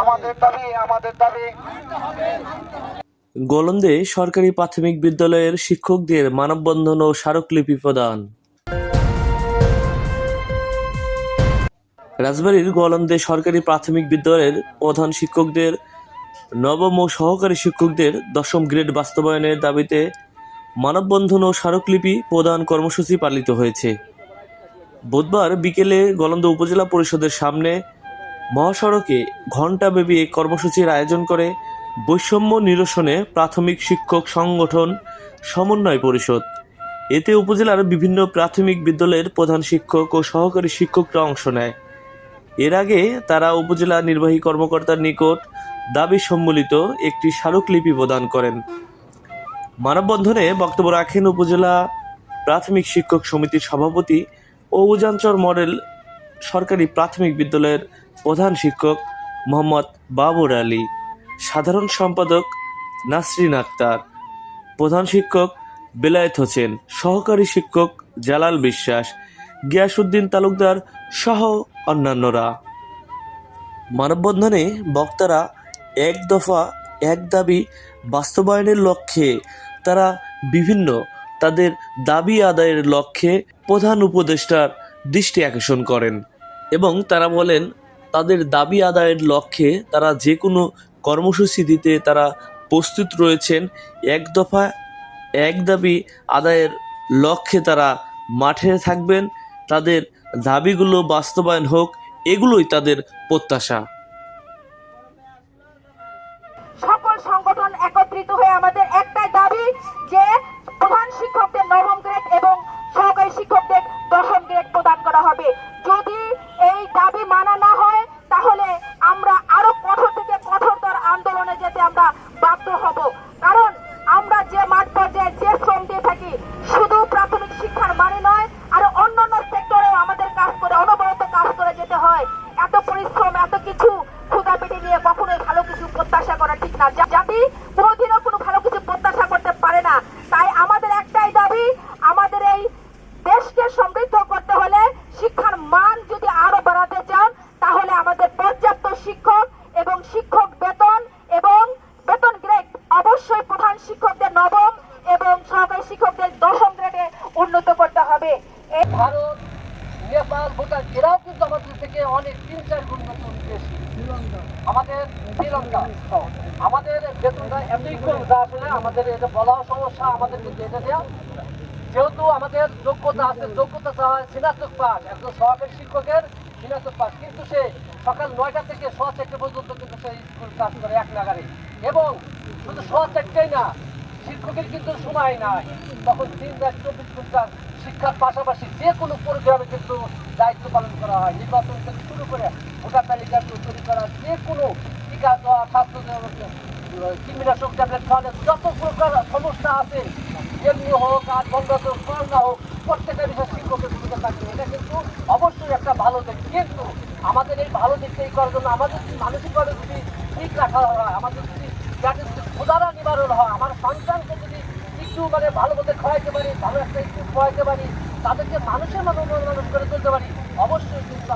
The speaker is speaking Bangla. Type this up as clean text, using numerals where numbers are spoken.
আমাদের দাবি। গোলন্দে সরকারি প্রাথমিক বিদ্যালয়ের শিক্ষকদের মানববন্ধন ও স্মারকলিপি প্রদান। রাজবাড়ীর গোলন্দে সরকারি প্রাথমিক বিদ্যালয়ের প্রধান শিক্ষকদের নবম ও সহকারী শিক্ষকদের ১০ম গ্রেড বাস্তবায়নের দাবিতে মানববন্ধন ও স্মারকলিপি প্রদান কর্মসূচি পালিত হয়েছে। বুধবার বিকেলে গোলন্দা উপজেলা পরিষদের সামনে মহাসড়কে ঘণ্টাব্যাপী এই কর্মসূচির আয়োজন করে বৈষম্য নিরসনে প্রাথমিক শিক্ষক সংগঠন সমন্বয় পরিষদ। এতে উপজেলার বিভিন্ন প্রাথমিক বিদ্যালয়ের প্রধান শিক্ষক ও সহকারী শিক্ষকরা অংশ নেয়। এর আগে তারা উপজেলা নির্বাহী কর্মকর্তার নিকট দাবি সম্বলিত একটি স্মারকলিপি প্রদান করেন। মানববন্ধনে বক্তব্য রাখেন উপজেলা প্রাথমিক শিক্ষক সমিতির সভাপতি ও উজানচর মডেল সরকারি প্রাথমিক বিদ্যালয়ের প্রধান শিক্ষক মোহাম্মদ বাবর আলী, সাধারণ সম্পাদক নাসরিন আক্তার, প্রধান শিক্ষক বেলায়েত হোসেন, সহকারী শিক্ষক জালাল বিশ্বাস, গিয়াসউদ্দিন তালুকদার সহ অন্যান্যরা। মানববন্ধনে বক্তারা এক দফা এক দাবি বাস্তবায়নের লক্ষ্যে তারা বিভিন্ন তাদের দাবি আদায়ের লক্ষ্যে প্রধান উপদেষ্টার দৃষ্টি আকর্ষণ করেন এবং তারা বলেন তাদের দাবি আদায়ের লক্ষ্যে তারা যে কোনো কর্মসূচি দিতে তারা প্রস্তুত রয়েছেন। এক দফা এক দাবি আদায়ের লক্ষ্যে তারা মাঠে থাকবেন। তাদের দাবিগুলো বাস্তবায়ন হোক, এগুলোই তাদের প্রত্যাশা। সকল সংগঠন একত্রিত হয়ে আমাদের একটাই দাবি যে প্রধান শিক্ষকদের ৯ম গ্রেড এবং সহকারী শিক্ষকদের ১০ম গ্রেড প্রদান করা হবে। যদি এই দাবি মানা না হয় তাহলে আমরা আরো কঠোর থেকে কঠোরতর আন্দোলনে যেতে আমরা বাধ্য হব। কারণ আমরা যে মাঠ পর্যায়ে যে শ্রম দিয়ে থাকি শুধু প্রাথমিক শিক্ষার মানে নয়, আরো অন্যান্য সেক্টরেও আমাদের কাজ করে অনবরত কাজ করে যেতে হয়। এত পরিশ্রম, এত কিছু ক্ষুধা পেটে নিয়ে কখনোই ভালো কিছু প্রত্যাশা করা ঠিক না। জাতি কোনোদিনও কোনো ভালো কিছু প্রত্যাশা করতে পারে না। তাই আমাদের একটাই দাবি, আমাদের এই দেশকে সমৃদ্ধ করতে হলে শিক্ষার মান যদি আরো বাড়াতে চান তাহলে আমাদের পর্যাপ্ত শিক্ষক এবং শিক্ষক বেতন এবং বেতন গ্রেড অবশ্যই প্রধান শিক্ষকদের ৯ম এবং সহকারী শিক্ষকদের ১০ম গ্রেডে উন্নত করতে হবে। ভারত, নেপাল, ভুটান এরাও কিন্তু আমাদের থেকে অনেক ৩-৪ গুণ বেতন বেশি। আমাদের শ্রীলঙ্কা আমাদের বেতনটা এতই কম যা আসলে আমাদের এটা বলাও সমস্যা। আমাদের কিন্তু এটা দেওয়া যেহেতু আমাদের যোগ্যতা আছে, যোগ্যতা চাওয়া হয় স্নাতক পাস, একজন সহকারী শিক্ষকের স্নাতক পাস, কিন্তু সে সকাল ৯টা থেকে ৪:০০ পর্যন্ত কিন্তু সে স্কুল কাজ করে এক নাগারে। এবং শুধু ৪:০০ না, শিক্ষকের কিন্তু সময় নাই, তখন ৩-৪ ঘন্টা শিক্ষার পাশাপাশি যে কোনো প্রোগ্রামে কিন্তু দায়িত্ব পালন করা হয়। নির্বাচন থেকে শুরু করে ভোটার তালিকা তৈরি করা, যে কোনো টিকা দেওয়া, স্বাস্থ্য কীটনাশক ট্যাবলেট খাওয়ানো, যত প্রকার সমস্যা আছে এমনি হোক আর বন্ধ করোনা হোক, প্রত্যেকটা বিষয় শিক্ষকের ভূমিকা থাকবে। এটা কিন্তু অবশ্যই একটা ভালো দিক। কিন্তু আমাদের এই ভালো দিকটা এই করার জন্য আমাদের মানসিকভাবে যদি ঠিক রাখা হয়, আমাদের যদি যাদের ক্ষুধারা নিবারণ হয়, আমার সন্তানকে যদি একটু ভালো মতো খাওয়াইতে পারি, ভালো একটা একটু খাওয়াইতে পারি, তাদেরকে মানুষের মানুষ করে তুলতে পারি, অবশ্যই কিন্তু